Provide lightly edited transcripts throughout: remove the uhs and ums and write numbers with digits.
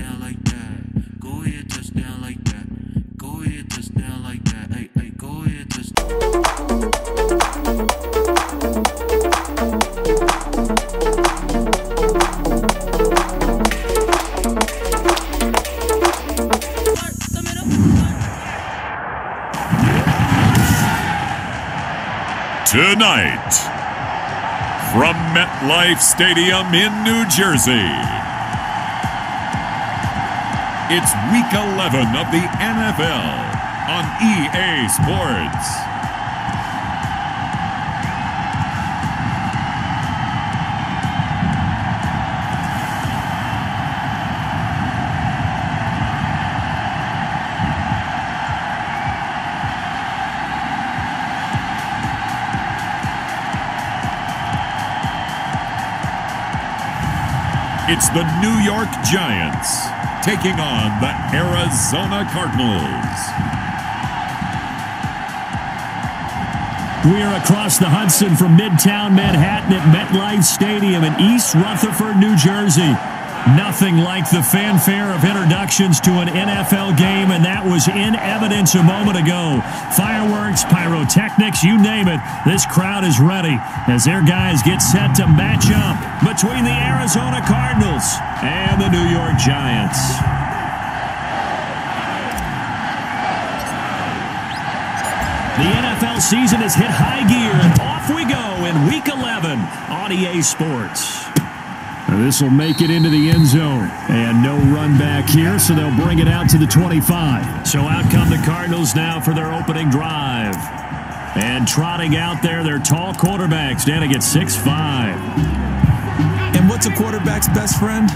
touchdown like that. Go ahead, touchdown like that. Go ahead, touchdown like that. Hey, hey, go ahead, touchdown. Tonight, from MetLife Stadium in New Jersey, it's Week 11 of the NFL on EA Sports. It's the New York Giants taking on the Arizona Cardinals. We are across the Hudson from Midtown Manhattan at MetLife Stadium in East Rutherford, New Jersey. Nothing like the fanfare of introductions to an NFL game, and that was in evidence a moment ago. Fireworks, pyrotechnics, you name it. This crowd is ready as their guys get set to match up between the Arizona Cardinals and the New York Giants. The NFL season has hit high gear, and off we go in Week 11 on EA Sports. This will make it into the end zone. And no run back here, so they'll bring it out to the 25. So out come the Cardinals now for their opening drive. And trotting out there, their tall quarterback standing at 6'5". And what's a quarterback's best friend?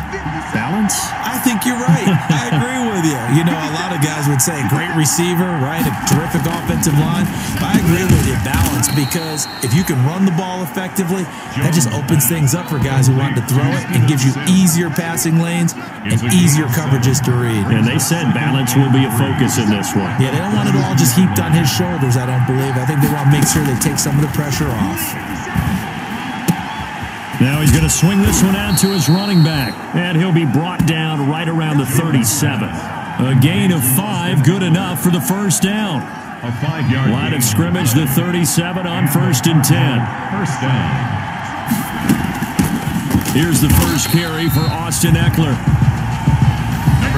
Balance? I think you're right. I agree with you. You know, a lot of guys would say great receiver, right? A terrific offensive line. But I agree with you, balance, because if you can run the ball effectively, that just opens things up for guys who want to throw it and gives you easier passing lanes and easier coverages to read. And they said balance will be a focus in this one. Yeah, they don't want it all just heaped on his shoulders, I don't believe. I think they want to make sure they take some of the pressure off. Now he's going to swing this one out to his running back, and he'll be brought down right around the 37. A gain of 5, good enough for the first down. A 5-yard line of scrimmage, the 37 on 1st and 10. First down. Here's the first carry for Austin Eckler.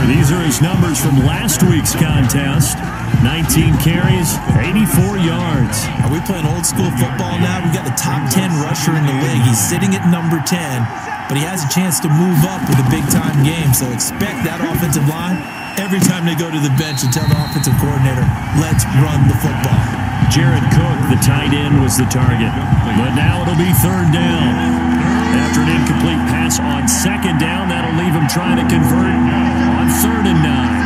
These are his numbers from last week's contest. 19 carries, 84 yards. Are we playing old school football now? We've got the top 10 rusher in the league. He's sitting at number 10, but he has a chance to move up with a big-time game. So expect that offensive line every time they go to the bench and tell the offensive coordinator, let's run the football. Jared Cook, the tight end, was the target. But now it'll be 3rd down. After an incomplete pass on 2nd down, that'll leave him trying to convert on 3rd and 9.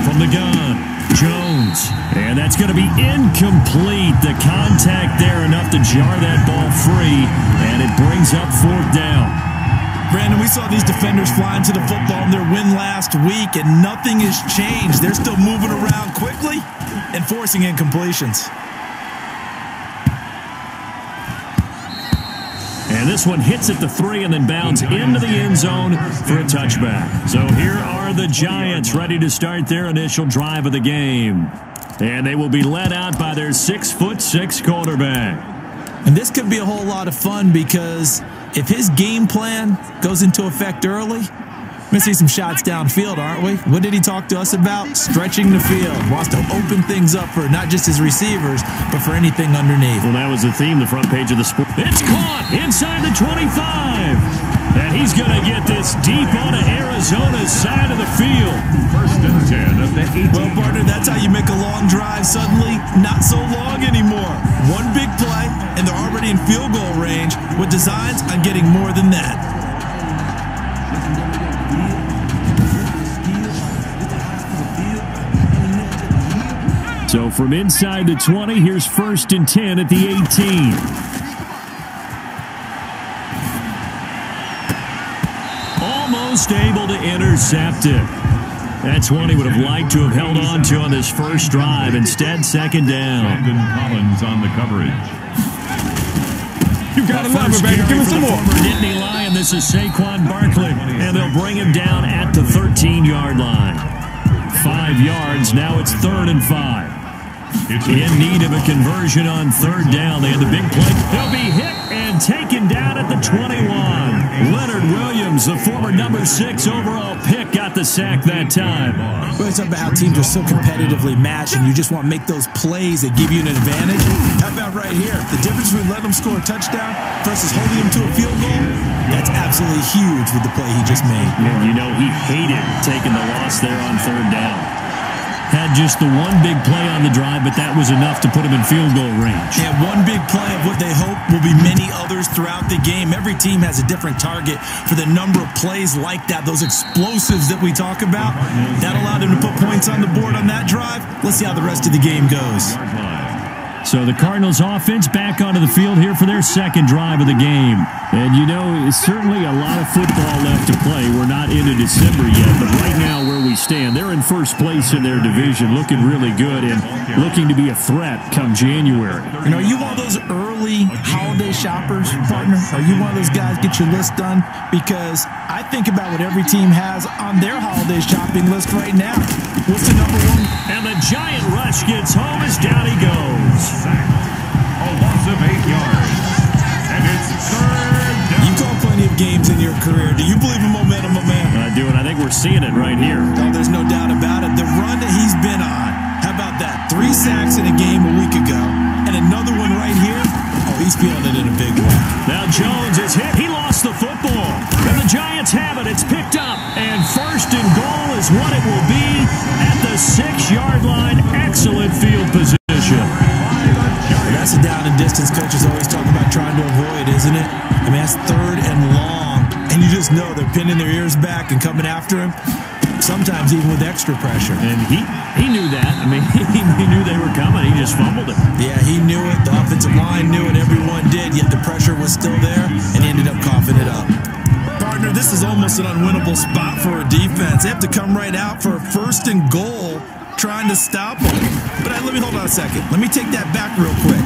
From the gun, Jones. And that's going to be incomplete. The contact there enough to jar that ball free, and it brings up 4th down. Brandon, we saw these defenders flying to the football in their win last week, and nothing has changed. They're still moving around quickly and forcing incompletions. And this one hits at the 3 and then bounds into the end zone for a touchback. So here are the Giants ready to start their initial drive of the game. And they will be led out by their 6'6" quarterback. And this could be a whole lot of fun because if his game plan goes into effect early, we're going to see some shots downfield, aren't we? What did he talk to us about? Stretching the field. Wants to open things up for not just his receivers, but for anything underneath. Well, that was the theme, the front page of the sport. It's caught inside the 25. And he's going to get this deep onto Arizona's side of the field. 1st and 10 of the 18. Well, partner, that's how you make a long drive suddenly not so long anymore. One big play, and they're already in field goal range with designs on getting more than that. So from inside the 20, here's 1st and 10 at the 18. Almost able to intercept it. That's one he would have liked to have held on to on this first drive. Instead, 2nd down. Brandon Collins on the coverage. You gotta love it, baby. Give me some more. Former Nittany Lion, this is Saquon Barkley, and they'll bring him down at the 13-yard line. 5 yards, now it's 3rd and 5. In need of a conversion on 3rd down. They had the big play. He'll be hit and taken down at the 21. Leonard Williams, the former number 6 overall pick, got the sack that time. Well, it's about how teams are so competitively matched, and you just want to make those plays that give you an advantage. How about right here? The difference between letting them score a touchdown versus holding them to a field goal, that's absolutely huge with the play he just made. And you know he hated taking the loss there on 3rd down. Had just the one big play on the drive, but that was enough to put him in field goal range. Yeah, one big play of what they hope will be many others throughout the game. Every team has a different target for the number of plays like that, those explosives that we talk about. That allowed him to put points on the board on that drive. Let's see how the rest of the game goes. So the Cardinals offense back onto the field here for their 2nd drive of the game. And you know, it's certainly a lot of football left to play. We're not into December yet, but right now where we stand, they're in 1st place in their division, looking really good and looking to be a threat come January. You know, are you one of those early holiday shoppers, partner? Are you one of those guys get your list done? Because I think about what every team has on their holiday shopping list right now. What's the number 1? And the giant rush gets home as down he goes. A loss of 8 yards. And it's 3rd down. You call plenty of games in your career. Do you believe in momentum, my man? I do, and I think we're seeing it right here. Oh, there's no doubt about it. The run that he's been on. How about that? 3 sacks in a game a week ago. And another one right here. Oh, he's feeling it in a big way. Now Jones is hit. He lost the football. And the Giants have it. It's picked up. And 1st and goal is what it will be at the 6-yard line. Excellent field position. That's a down and distance coaches always talk about trying to avoid, isn't it? I mean, that's 3rd and long. And you just know they're pinning their ears back and coming after him. Sometimes even with extra pressure. And he knew that. I mean, he knew they were coming. He just fumbled it. Yeah, he knew it. The offensive line knew it. Everyone did. Yet the pressure was still there, and he ended up coughing it up. Partner, this is almost an unwinnable spot for a defense. They have to come right out for a 1st and goal, trying to stop them. But let me hold on a second. Let me take that back real quick.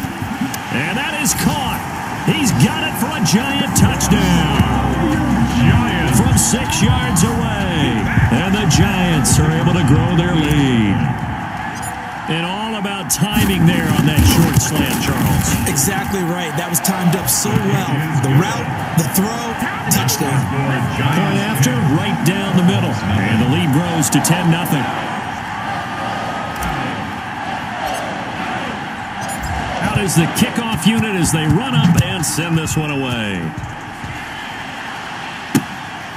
And that is caught. He's got it for a giant touchdown. Giants from 6 yards away. And the Giants are able to grow their lead. And all about timing there on that short slant, Charles. Exactly right. That was timed up so well. The route, the throw, touchdown. Point after, right down the middle. And the lead grows to 10-0. Out is the kickoff unit as they run up and send this one away.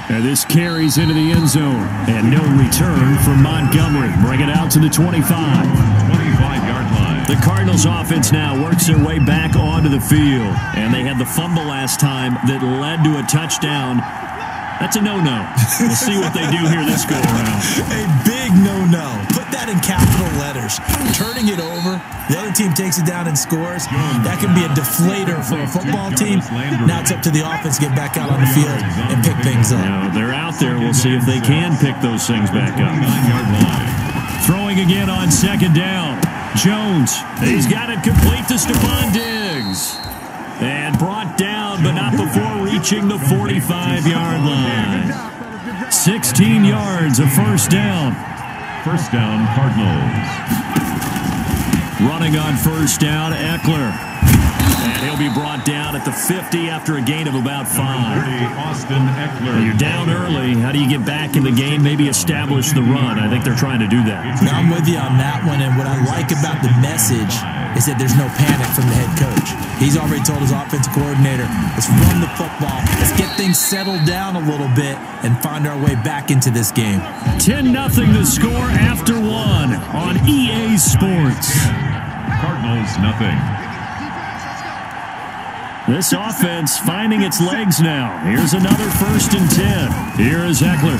And this carries into the end zone. And no return from Montgomery. Bring it out to the 25. 25-yard line. The Cardinals offense now works their way back onto the field. And they had the fumble last time that led to a touchdown. That's a no-no. We'll see what they do here this go-around. A big no-no. Put that in capital letters. Turning it over. The other team takes it down and scores. That can be a deflator for a football team. Now it's up to the offense to get back out on the field and pick things up. Now, they're out there. We'll see if they can pick those things back up. 9-yard line. Throwing again on 2nd down. Jones. He's got it complete to Stephon Diggs. And brought down, but not before reaching the 45-yard line. 16 yards, a 1st down. 1st down, Cardinals. Running on 1st down, Eckler. And he'll be brought down at the 50 after a gain of about 5. Austin Eckler. You're down early. How do you get back in the game? Maybe establish the run. I think they're trying to do that. Now, I'm with you on that one, and what I like about the message is that there's no panic from the head coach. He's already told his offensive coordinator, let's run the football, let's get things settled down a little bit and find our way back into this game. 10-0 the score after 1 on EA Sports. Cardinals, nothing. This offense finding its legs now. Here's another 1st and 10. Here is Eckler.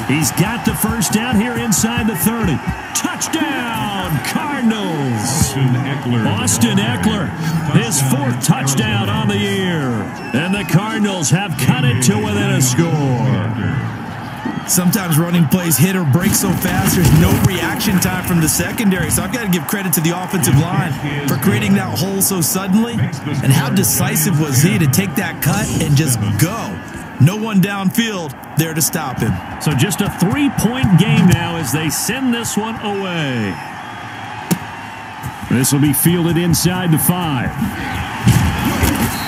He's got the 1st down here inside the 30. Touchdown, Cardinals. Austin Eckler, his 4th touchdown on the year. And the Cardinals have cut it to within a score. Sometimes running plays hit or break so fast, there's no reaction time from the secondary. So I've got to give credit to the offensive line for creating that hole so suddenly. And how decisive was he to take that cut and just go? No one downfield there to stop him. So just a 3-point game now as they send this one away. This will be fielded inside the 5.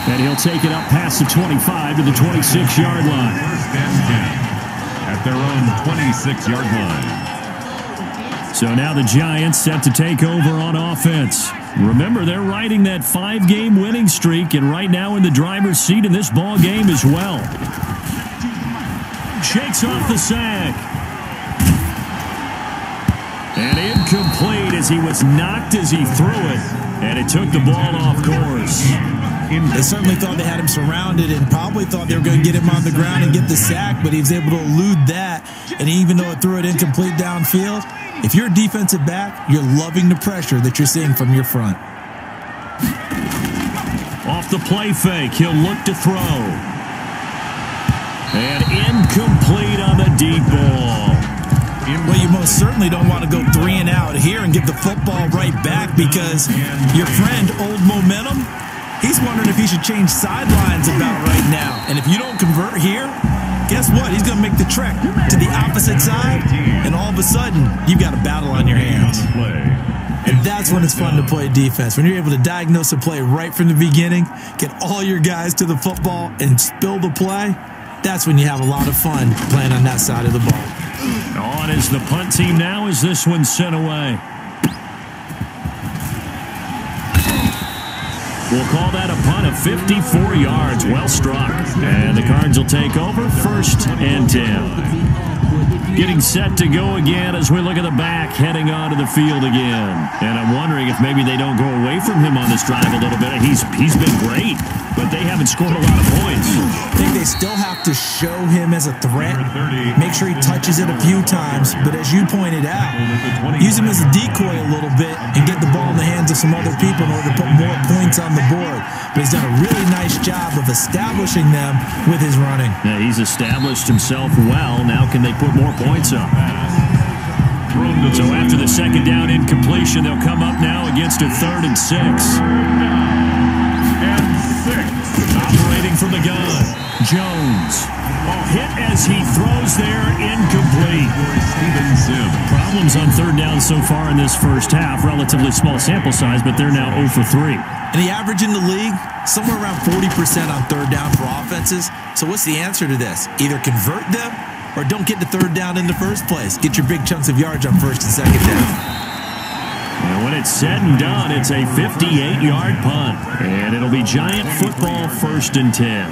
And he'll take it up past the 25 to the 26-yard line. First and 10 at their own 26-yard line. So now the Giants set to take over on offense. Remember, they're riding that 5-game winning streak, and right now in the driver's seat in this ball game as well. Shakes off the sack. And incomplete as he was knocked as he threw it. And it took the ball off course. They certainly thought they had him surrounded and probably thought they were going to get him on the ground and get the sack, but he was able to elude that. And even though it threw it incomplete downfield, if you're a defensive back, you're loving the pressure that you're seeing from your front. Off the play fake, he'll look to throw. And incomplete on the deep ball. Well, you most certainly don't want to go 3 and out here and give the football right back because your friend, Old Momentum, he's wondering if he should change sidelines about right now. And if you don't convert here, guess what? He's going to make the trek to the opposite side, and all of a sudden, you've got a battle on your hands. And that's when it's fun to play defense. When you're able to diagnose a play right from the beginning, get all your guys to the football, and spill the play, that's when you have a lot of fun playing on that side of the ball. On is the punt team now as this one's sent away. We'll call that a punt of 54 yards. Well struck. And the Cards will take over 1st and 10. Getting set to go again as we look at the back heading onto the field again. And I'm wondering if maybe they don't go away from him on this drive a little bit. He's been great, but they haven't scored a lot of points. I think they still have to show him as a threat. Make sure he touches it a few times. But as you pointed out, use him as a decoy a little bit and get the ball in the hands of some other people in order to put more points on the board. But he's done a really nice job of establishing them with his running. Yeah, he's established himself well. Now can they put more points up? So after the second down incompletion, they'll come up now against a 3rd and 6. Operating from the gun, Jones. Hit as he throws there, incomplete. Problems on 3rd down so far in this first half. Relatively small sample size, but they're now 0 for 3. And the average in the league, somewhere around 40% on 3rd down for offenses. So what's the answer to this? Either convert them or don't get to 3rd down in the first place. Get your big chunks of yards on 1st and 2nd down. And when it's said and done, it's a 58-yard punt. And it'll be Giant football 1st and 10.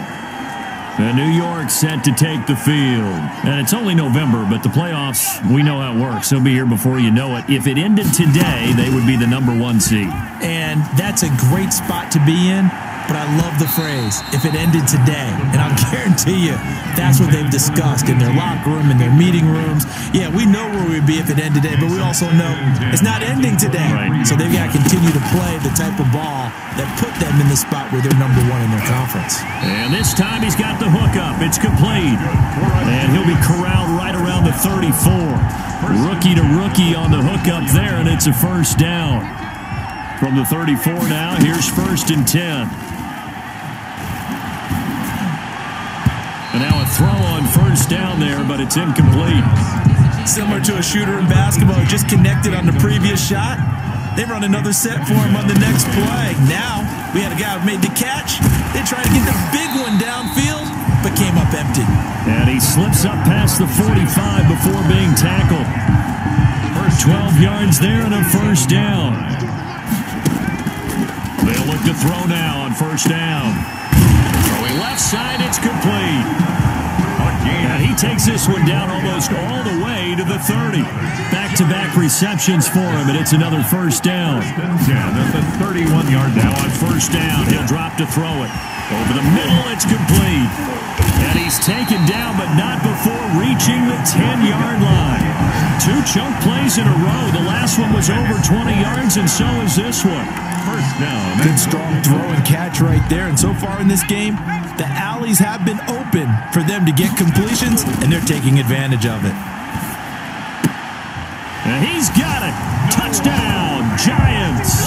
And New York set to take the field. And it's only November, but the playoffs, we know how it works. They'll be here before you know it. If it ended today, they would be the #1 seed. And that's a great spot to be in. But I love the phrase, if it ended today. And I'll guarantee you, that's what they've discussed in their locker room, in their meeting rooms. Yeah, we know where we'd be if it ended today, but we also know it's not ending today. Right. So they've got to continue to play the type of ball that put them in the spot where they're #1 in their conference. And this time he's got the hook up. It's complete. And he'll be corralled right around the 34. Rookie to rookie on the hook up there, and it's a 1st down. From the 34 now, here's 1st and 10. And now a throw on 1st down there, but it's incomplete. Similar to a shooter in basketball who just connected on the previous shot. They run another set for him on the next play. Now, we had a guy who made the catch. They tried to get the big one downfield, but came up empty. And he slips up past the 45 before being tackled. First 12 yards there and a 1st down. They'll look to throw now on 1st down. Throwing left side, it's complete. And he takes this one down almost all the way to the 30. Back-to-back receptions for him, and it's another 1st down. That's a 31-yard Now down. on 1st down, he'll drop to throw it. Over the middle, it's complete. And he's taken down, but not before reaching the 10-yard line. 2 chunk plays in a row. The last one was over 20 yards, and so is this one. First down. Good strong throw and catch right there. And so far in this game, the alleys have been open for them to get completions, and they're taking advantage of it. And he's got it. Touchdown, Giants.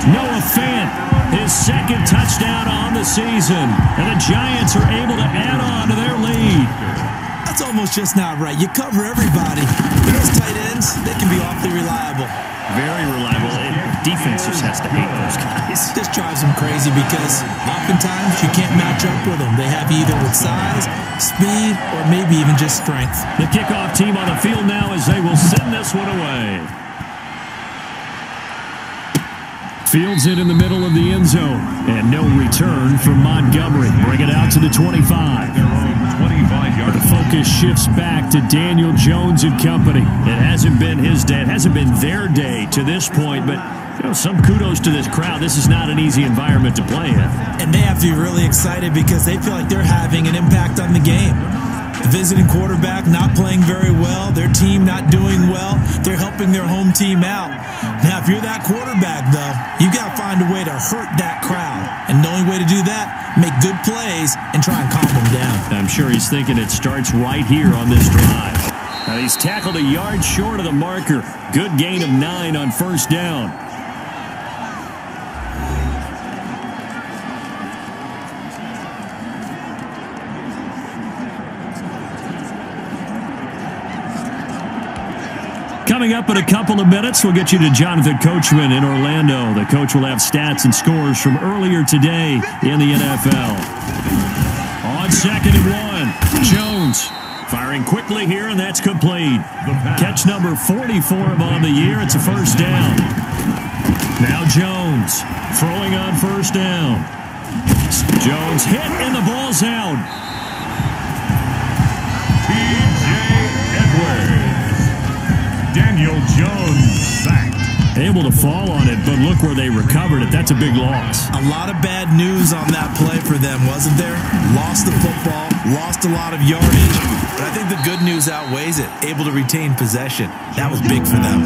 Noah Fant, his second touchdown on the season. And the Giants are able to add on to their lead. That's almost just not right. You cover everybody. Those tight ends, they can be awfully reliable. Very reliable. Defense just has to hate those guys. This drives them crazy because oftentimes you can't match up with them. They have either with size, speed, or maybe even just strength. The kickoff team on the field now as they will send this one away. Fields it in the middle of the end zone. And no return from Montgomery. Bring it out to the 25. The focus shifts back to Daniel Jones and company. It hasn't been his day. It hasn't been their day to this point, but some kudos to this crowd. This is not an easy environment to play in. And they have to be really excited because they feel like they're having an impact on the game. The visiting quarterback not playing very well, their team not doing well, they're helping their home team out. Now, if you're that quarterback, though, you got to find a way to hurt that crowd. And the only way to do that, make good plays and try and calm them down. I'm sure he's thinking it starts right here on this drive. Now, he's tackled a yard short of the marker. Good gain of 9 on first down. Coming up in a couple of minutes, we'll get you to Jonathan Coachman in Orlando. The coach will have stats and scores from earlier today in the NFL. On 2nd and 1, Jones firing quickly here, and that's complete. Catch number 44 on the year. It's a first down. Now Jones throwing on first down. Jones hit, and the ball's out. Daniel Jones sacked. Able to fall on it, but look where they recovered it. That's a big loss. A lot of bad news on that play for them, wasn't there? Lost the football, lost a lot of yardage, but I think the good news outweighs it. Able to retain possession. That was big for them.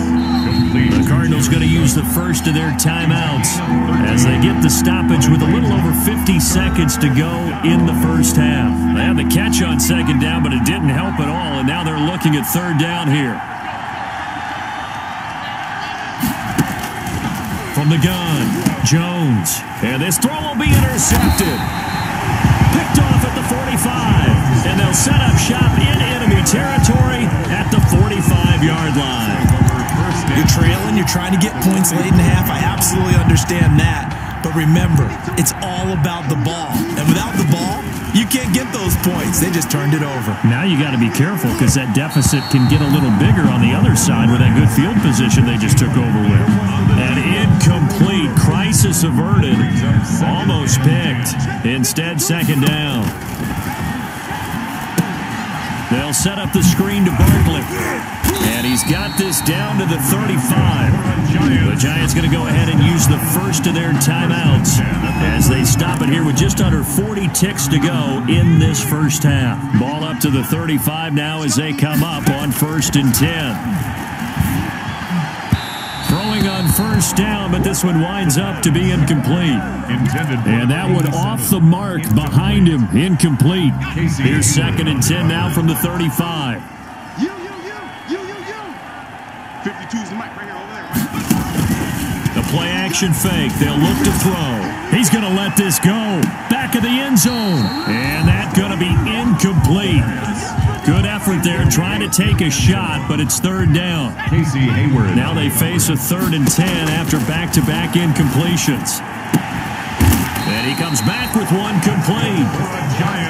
The Cardinals going to use the first of their timeouts as they get the stoppage with a little over 50 seconds to go in the first half. They had the catch on 2nd down, but it didn't help at all, and now they're looking at 3rd down here. From the gun, Jones. And this throw will be intercepted. Picked off at the 45. And they'll set up shop in enemy territory at the 45-yard line. You're trailing. You're trying to get points late in the half. I absolutely understand that. But remember, it's all about the ball. And without the ball, you can't get those points. They just turned it over. Now you got to be careful because that deficit can get a little bigger on the other side with that good field position they just took over with. An incomplete. Crisis averted. Almost picked. Instead, 2nd down. They'll set up the screen to Barkley. And he's got this down to the 35. The Giants going to go ahead and use the first of their timeouts as they stop it here with just under 40 ticks to go in this first half. Ball up to the 35 now as they come up on 1st and 10. Throwing on first down, but this one winds up to be incomplete. And that one off the mark behind him, incomplete. Here's 2nd and 10 now from the 35. 52's the mic right here over there. The play action fake. They'll look to throw. He's going to let this go. Back of the end zone. And that's going to be incomplete. Good effort there trying to take a shot, but it's 3rd down. Casey Hayward. Now they face a 3rd and 10 after back-to-back incompletions. And he comes back with one complete.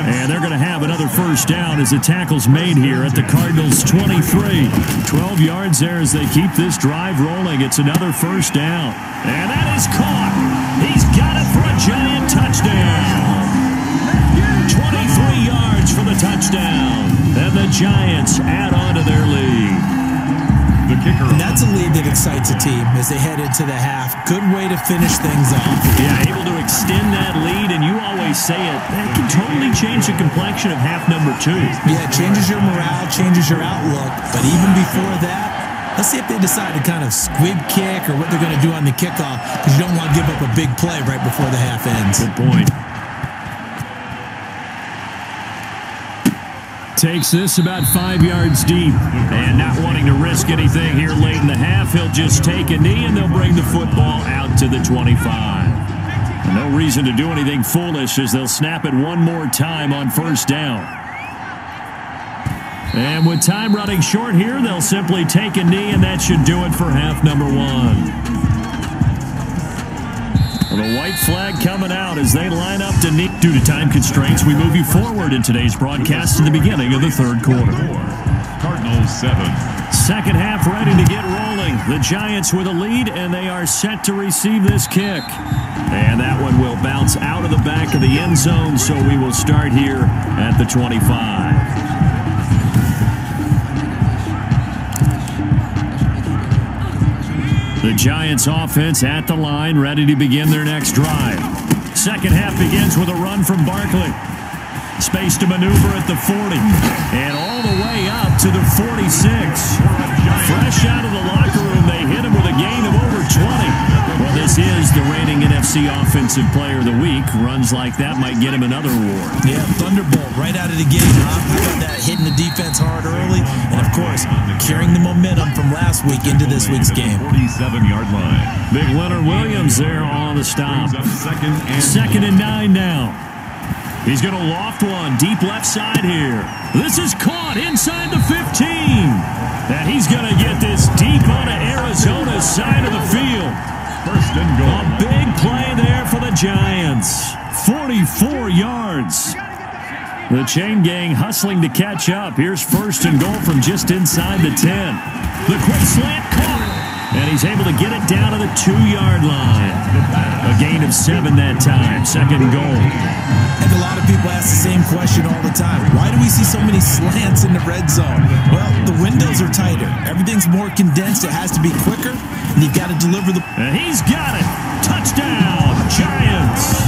And they're going to have another first down as the tackle's made here at the Cardinals' 23. 12 yards there as they keep this drive rolling. It's another first down. And that is caught. He's got it for a Giant touchdown. 23 yards for the touchdown. And the Giants add on to their lead. the kicker. And that's a lead that excites a team as they head into the half. Good way to finish things off. Yeah, able to extend that lead, and you always say it, that can totally change the complexion of half number 2. Yeah, it changes your morale, changes your outlook. But even before that, let's see if they decide to kind of squib kick or what they're going to do on the kickoff, because you don't want to give up a big play right before the half ends. Good point. Takes this about 5 yards deep. And not wanting to risk anything here late in the half, he'll just take a knee and they'll bring the football out to the 25. And no reason to do anything foolish as they'll snap it one more time on first down. And with time running short here, they'll simply take a knee, and that should do it for half number 1. The white flag coming out as they line up to knee. Due to time constraints, we move you forward in today's broadcast to the beginning of the third quarter. Cardinals 7. Second half ready to get rolling. The Giants with a lead, and they are set to receive this kick. And that one will bounce out of the back of the end zone, so we will start here at the 25. The Giants offense at the line, ready to begin their next drive. Second half begins with a run from Barkley. Space to maneuver at the 40. And all the way up to the 46. Fresh out of the locker room, they hit him with a gain of over 20. Well, this is the reigning NFC Offensive Player of the Week. Runs like that might get him another award. Yeah, Thunderbolt right out of the gate, huh? How about that? Hitting the defense hard early. And, of course, carrying the momentum from last week into this week's game. 47-yard line. Big Leonard Williams there on the stop. Second and 9 now. He's going to loft one deep left side here. This is caught inside the 15. And he's going to get this deep onto Arizona's side of the field. First and goal. A big play there for the Giants. 44 yards. The chain gang hustling to catch up. Here's first and goal from just inside the 10. The quick slant caught. And he's able to get it down to the 2-yard line. A gain of 7 that time. Second and goal. And a lot of people ask the same question all the time. Why do we see so many slants in the red zone? Well, the windows are tighter. Everything's more condensed. It has to be quicker, and you've got to deliver the... And he's got it. Touchdown, Giants.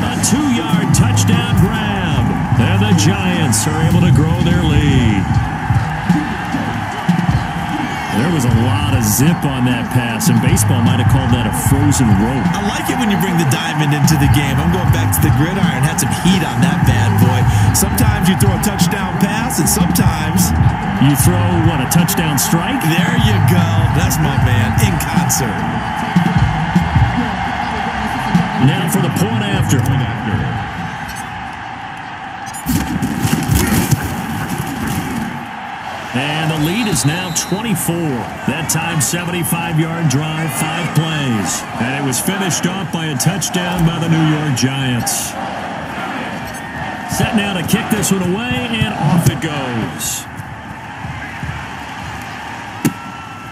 A 2-yard touchdown grab. And the Giants are able to grow their lead. There was a lot of zip on that pass, and baseball might have called that a frozen rope. I like it when you bring the diamond into the game. I'm going back to the gridiron. Had some heat on that bad boy. Sometimes you throw a touchdown pass, and sometimes... You throw, what, a touchdown strike? There you go. That's my man, in concert. Now for the point after. And the lead is now 24. That time, 75-yard drive, 5 plays. And it was finished off by a touchdown by the New York Giants. Set now to kick this one away, and off it goes.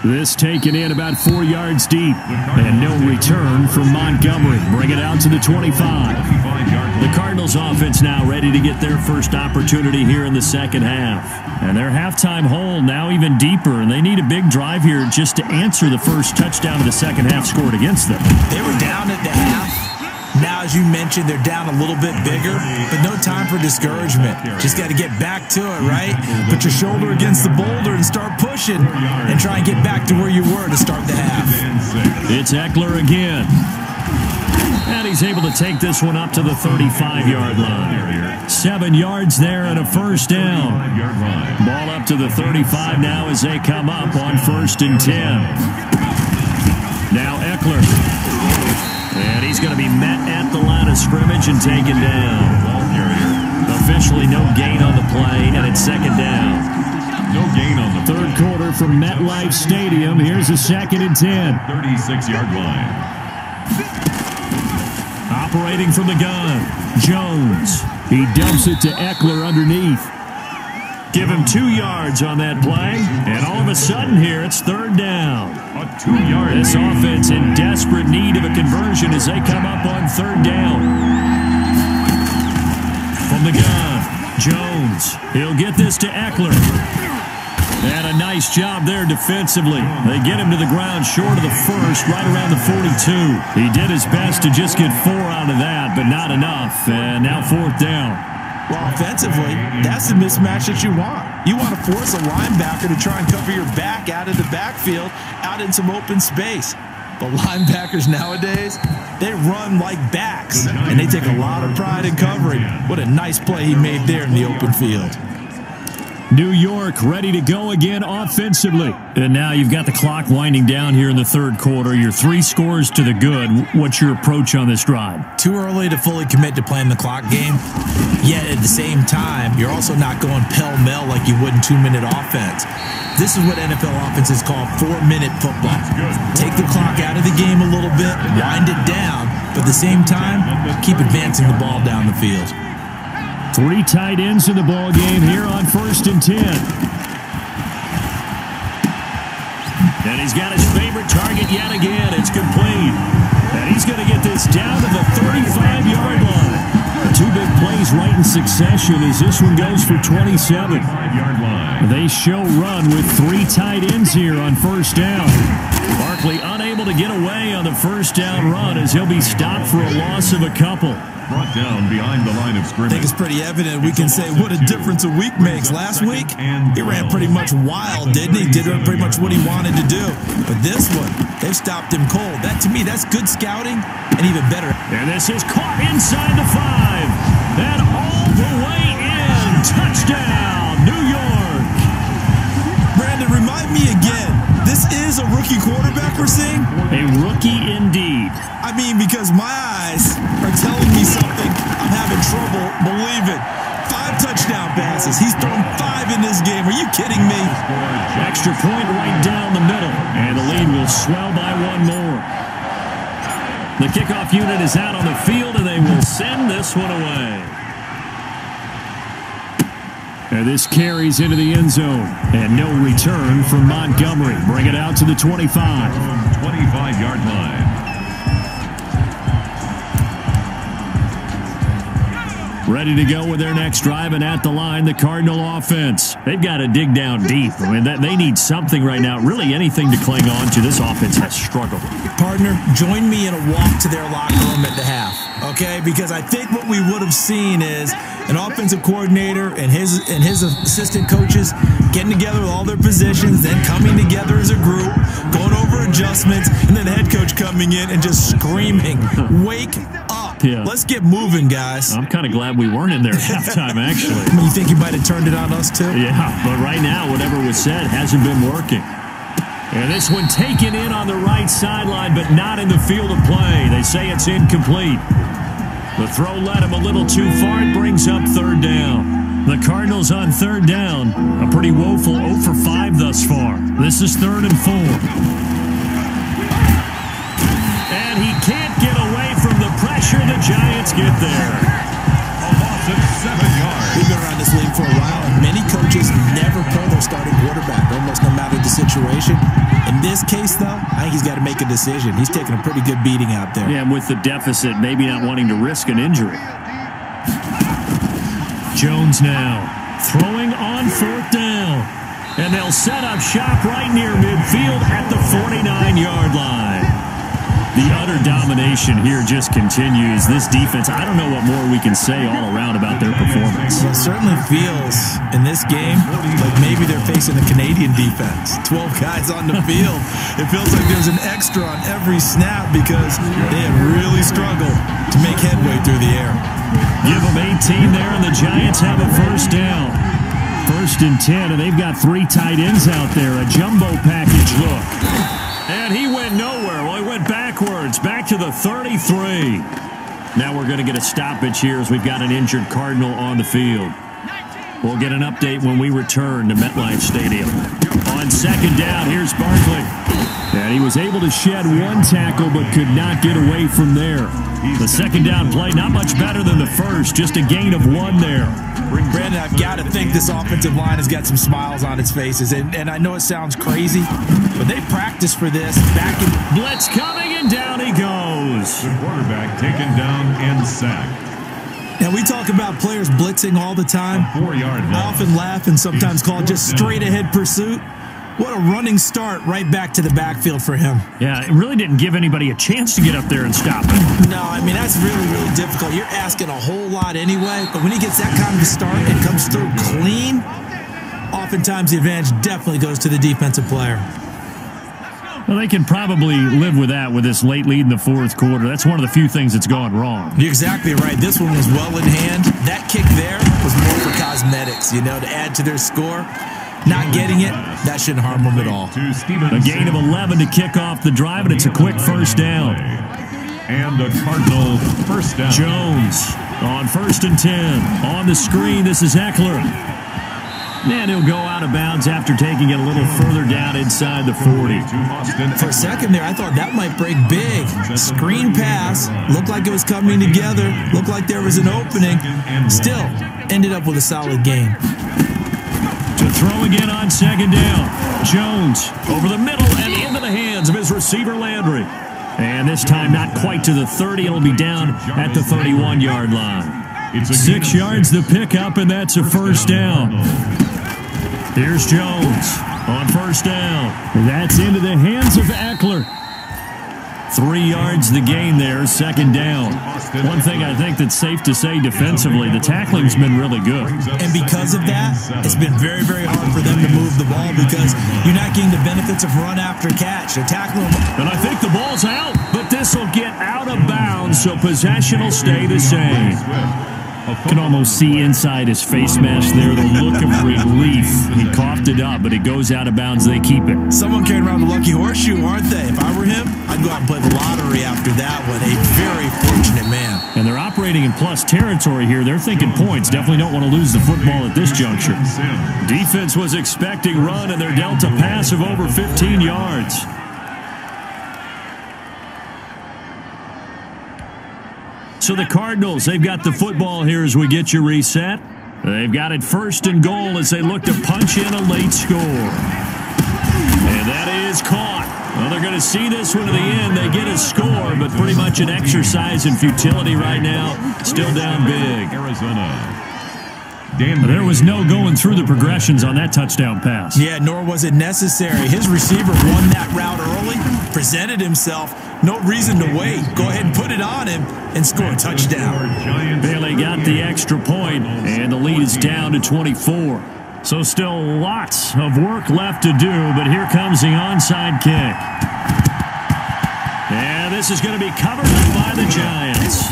This taken in about 4 yards deep. And no return from Montgomery. Bring it out to the 25. The Cardinals offense now ready to get their first opportunity here in the second half. And their halftime hole now even deeper, and they need a big drive here just to answer the first touchdown of the second half scored against them. They were down at the half. Now, as you mentioned, they're down a little bit bigger, but no time for discouragement. Just got to get back to it, right? Put your shoulder against the boulder and start pushing and try and get back to where you were to start the half. It's Eckler again. And he's able to take this one up to the 35-yard line. 7 yards there and a first down. Ball up to the 35 now as they come up on 1st and 10. Now Eckler. And he's going to be met at the line of scrimmage and taken down. Officially no gain on the play, and it's second down. No gain on the third quarter from MetLife Stadium. Here's a 2nd and 10. 36-yard line. Operating from the gun, Jones. He dumps it to Eckler underneath. Give him 2 yards on that play, and all of a sudden here it's third down. A 2-yard This offense in desperate need of a conversion as they come up on third down. From the gun, Jones. He'll get this to Eckler. And a nice job there defensively. They get him to the ground short of the first, right around the 42. He did his best to just get 4 out of that, but not enough. And now 4th down. Well, offensively, that's the mismatch that you want. You want to force a linebacker to try and cover your back out of the backfield, out in some open space. But linebackers nowadays, they run like backs, and they take a lot of pride in covering. What a nice play he made there in the open field. New York ready to go again offensively. And now you've got the clock winding down here in the 3rd quarter. You're 3 scores to the good. What's your approach on this drive? Too early to fully commit to playing the clock game. Yet at the same time, you're also not going pell-mell like you would in 2-minute offense. This is what NFL offenses call 4-minute football. Take the clock out of the game a little bit, wind it down, but at the same time, keep advancing the ball down the field. 3 tight ends in the ball game here on 1st and 10. And he's got his favorite target yet again. It's complete. And he's going to get this down to the 35-yard line. 2 big plays right in succession as this one goes for 27. They show run with 3 tight ends here on 1st down. Barkley unable to get away on the 1st down run as he'll be stopped for a loss of a couple. Brought down behind the line of scrimmage. I think it's pretty evident. We can say what a difference a week makes. Last week, he ran pretty much wild, didn't he? Did pretty much what he wanted to do. But this one, they've stopped him cold. That, to me, that's good scouting and even better. And this is caught inside the 5. And all the way in. Touchdown, New York. Brandon, remind me again. This is a rookie quarterback we're seeing? A rookie indeed. I mean, because my eyes are telling me something I'm having trouble believing. 5 touchdown passes. He's thrown 5 in this game. Are you kidding me? Extra point right down the middle. And the lead will swell by 1 more. The kickoff unit is out on the field, and they will send this one away. And this carries into the end zone. And no return from Montgomery. Bring it out to the 25. 25-yard line. Ready to go with their next drive, and at the line, the Cardinal offense. They've got to dig down deep. I mean, they need something right now, really anything to cling on to. This offense has struggled. Partner, join me in a walk to their locker room at the half, okay? Because I think what we would have seen is an offensive coordinator and his assistant coaches getting together with all their positions, then coming together as a group, going over adjustments, and then the head coach coming in and just screaming, "Wake up. Yeah. Let's get moving, guys." I'm kind of glad we weren't in there at halftime, actually. You think you might have turned it on us, too? Yeah, but right now, whatever was said hasn't been working. And this one taken in on the right sideline, but not in the field of play. They say it's incomplete. The throw led him a little too far. It brings up 3rd down. The Cardinals on 3rd down. A pretty woeful 0 for 5 thus far. This is 3rd and 4. And he can't get away from the pressure. The Giants get there. A loss of 7 yards. We've been around this league for a while, and many coaches never pull their starting quarterback, almost no matter the situation. In this case, though, I think he's got to make a decision. He's taking a pretty good beating out there. Yeah, and with the deficit, maybe not wanting to risk an injury. Jones now throwing on 4th down. And they'll set up shop right near midfield at the 49-yard line. The utter domination here just continues. This defense, I don't know what more we can say all around about their performance. Well, it certainly feels in this game like maybe they're facing a Canadian defense. 12 guys on the field. It feels like there's an extra on every snap because they have really struggled to make headway through the air. Give them 18 there, and the Giants have a 1st down. 1st and 10, and they've got 3 tight ends out there. A jumbo package look. And he went nowhere. Well, he went backwards, back to the 33. Now we're going to get a stoppage here as we've got an injured Cardinal on the field. We'll get an update when we return to MetLife Stadium. On 2nd down, here's Barkley. And he was able to shed 1 tackle but could not get away from there. The 2nd down play, not much better than the first, just a gain of 1 there. Brandon, I've got to think this offensive line has got some smiles on its faces. And I know it sounds crazy, but they practiced for this back in... Blitz coming, and down he goes. The quarterback taken down and sacked. And we talk about players blitzing all the time. I often laugh and sometimes call it just straight-ahead pursuit. What a running start right back to the backfield for him. Yeah, it really didn't give anybody a chance to get up there and stop him. No, I mean, that's really, really difficult. You're asking a whole lot anyway, but when he gets that kind of a start and comes through clean, oftentimes the advantage definitely goes to the defensive player. Well, they can probably live with that with this late lead in the fourth quarter. That's one of the few things that's gone wrong. You're exactly right. This one was well in hand. That kick there was more for cosmetics, to add to their score. Not getting it, that shouldn't harm them at all. A gain of 11 to kick off the drive, and it's a quick first down. And a Cardinal first down. Jones on 1st and 10. On the screen, this is Eckler. And he'll go out of bounds after taking it a little further down inside the 40. For a second there, I thought that might break big. Screen pass, looked like it was coming together, looked like there was an opening. Still, ended up with a solid gain. To throw again on 2nd down. Jones over the middle and into the hands of his receiver Landry. And this time not quite to the 30. It'll be down at the 31-yard line. 6 yards the pickup, and that's a first down. Here's Jones on 1st down. That's into the hands of Eckler. 3 yards the gain there, 2nd down. One thing I think that's safe to say defensively, the tackling's been really good. And because of that, it's been very, very hard for them to move the ball because you're not getting the benefits of run after catch. They're tackling them. And I think the ball's out, but this will get out of bounds, so possession will stay the same. Can almost see inside his face mask there, the look of relief. He coughed it up, but it goes out of bounds. They keep it. Someone carrying around the lucky horseshoe, aren't they? If I were him, I'd go out and play the lottery after that one. A very fortunate man. And they're operating in plus territory here. They're thinking points. Definitely don't want to lose the football at this juncture. Defense was expecting run, and they're dealt a pass of over 15 yards. So the Cardinals, they've got the football here as we get you reset. They've got it 1st and goal as they look to punch in a late score. And that is caught. Well, they're going to see this one to the end. They get a score, but pretty much an exercise in futility right now. Still down big. Arizona. There was no going through the progressions on that touchdown pass. Yeah, nor was it necessary. His receiver won that route early, presented himself. No reason to wait. Go ahead and put it on him and score a touchdown. Bailey got the extra point, and the lead is down to 24. So still lots of work left to do, but here comes the onside kick. And this is going to be covered by the Giants.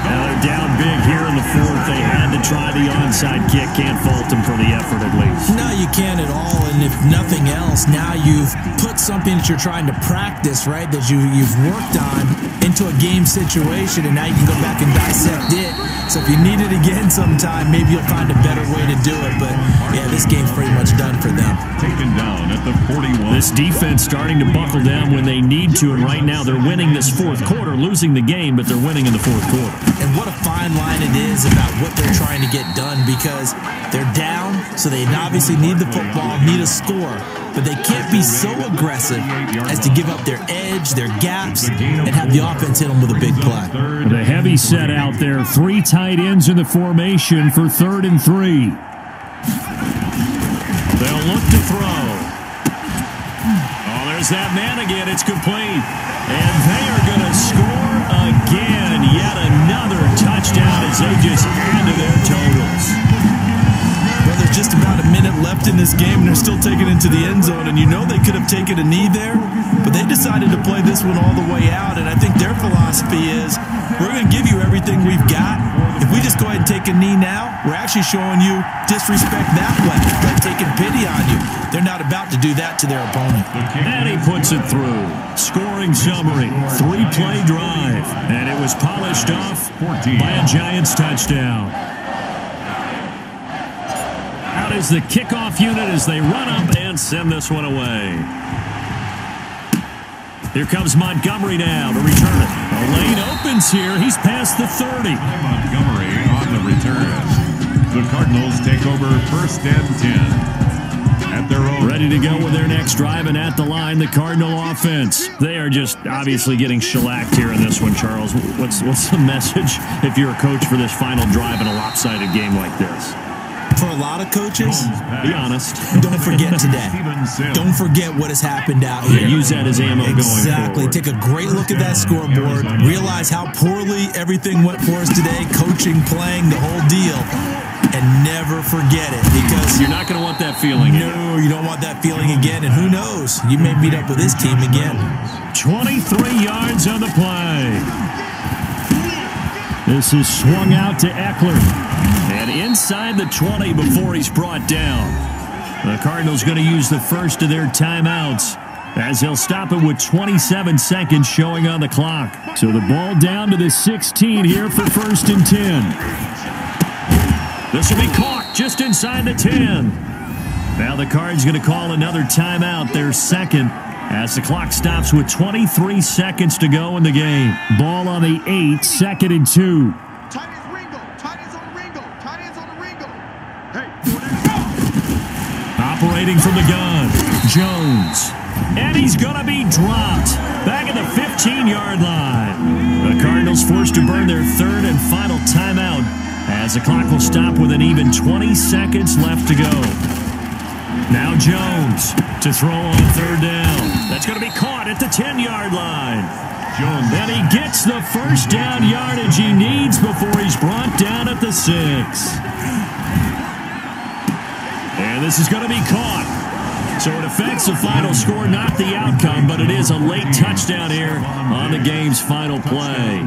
Now they're down big here in the fourth. They had to try the onside kick. Can't fault them for the effort at least. No, you can't at all. And if nothing else, now you've put something that you're trying to practice, right, that you've worked on into a game situation, and now you can go back and dissect it. So if you need it again sometime, maybe you'll find a better way to do it. But, yeah, this game's pretty much done for them. Taken down at the 41. This defense starting to buckle down when they need to, and right now they're winning this fourth quarter, losing the game, but they're winning in the fourth quarter. And what a fine line it is about what they're trying to get done because they're down, so they obviously need the football, need a score. But they can't be so aggressive as to give up their edge, their gaps, and have the offense hit them with a big play. The heavy set out there. 3 tight ends in the formation for 3rd and 3. They'll look to throw. Oh, there's that man again. It's complete. And they are going to score again. Yet another touchdown as they just add to their totals. Well, there's just about a minute left in this game, and they're still taking it into the end zone. And you know they could have taken a knee there, but they decided to play this one all the way out. And I think their philosophy is, we're going to give you everything we've got. If we just go ahead and take a knee now, we're actually showing you disrespect that way, by taking pity on you. They're not about to do that to their opponent. And he puts it through. Scoring summary, 3-play drive. And it was polished off by a Giants touchdown. Out is the kickoff unit as they run up and send this one away. Here comes Montgomery now to return it. A lane opens here. He's past the 30. Montgomery on the return. The Cardinals take over 1st and 10. at their own. Ready to go with their next drive, and at the line, the Cardinal offense. They are just obviously getting shellacked here in this one, Charles. What's the message if you're a coach for this final drive in a lopsided game like this? For a lot of coaches, be honest. Don't forget today. Don't forget what has happened out here. Yeah, use that as ammo going forward. Exactly. Take a great look at that scoreboard. Realize how poorly everything went for us today. Coaching, playing, the whole deal. And never forget it, because you're not going to want that feeling again. No, you don't want that feeling again. And who knows? You may meet up with this team again. 23 yards on the play. This is swung out to Eckler. And inside the 20 before he's brought down. The Cardinals going to use the first of their timeouts, as he'll stop it with 27 seconds showing on the clock. So the ball down to the 16 here for 1st and 10. This will be caught just inside the 10. Now the Cards going to call another timeout, their second, as the clock stops with 23 seconds to go in the game. Ball on the 8, 2nd and 2. Tight ends Ringo. Tight ends on the Ringo. Tight ends on the Ringo. Hey, operating from the gun, Jones. And he's going to be dropped back at the 15-yard line. The Cardinals forced to burn their 3rd and final timeout, as the clock will stop with an even 20 seconds left to go. Now Jones to throw on 3rd down. That's going to be caught at the 10-yard line. Jones. And he gets the first down yardage he needs before he's brought down at the 6. And this is going to be caught. So it affects the final score, not the outcome, but it is a late touchdown here on the game's final play.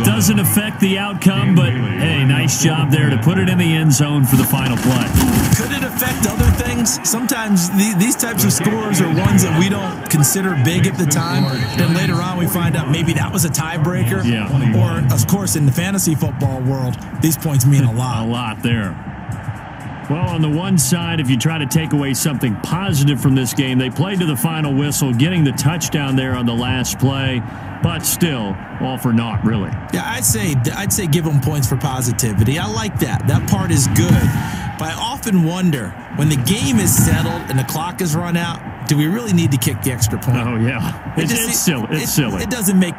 Doesn't affect the outcome, but hey, nice job there to put it in the end zone for the final play. Could it affect other things? Sometimes these types of scores are ones that we don't consider big at the time. Then later on we find out maybe that was a tiebreaker. Yeah. Or, of course, in the fantasy football world, these points mean a lot. A lot there. Well, on the one side, if you try to take away something positive from this game, they played to the final whistle, getting the touchdown there on the last play, but still, all for naught, really. Yeah, I'd say give them points for positivity. I like that. That part is good. But I often wonder, when the game is settled and the clock is run out, do we really need to kick the extra point? Oh, yeah. It's silly. It's silly. It doesn't make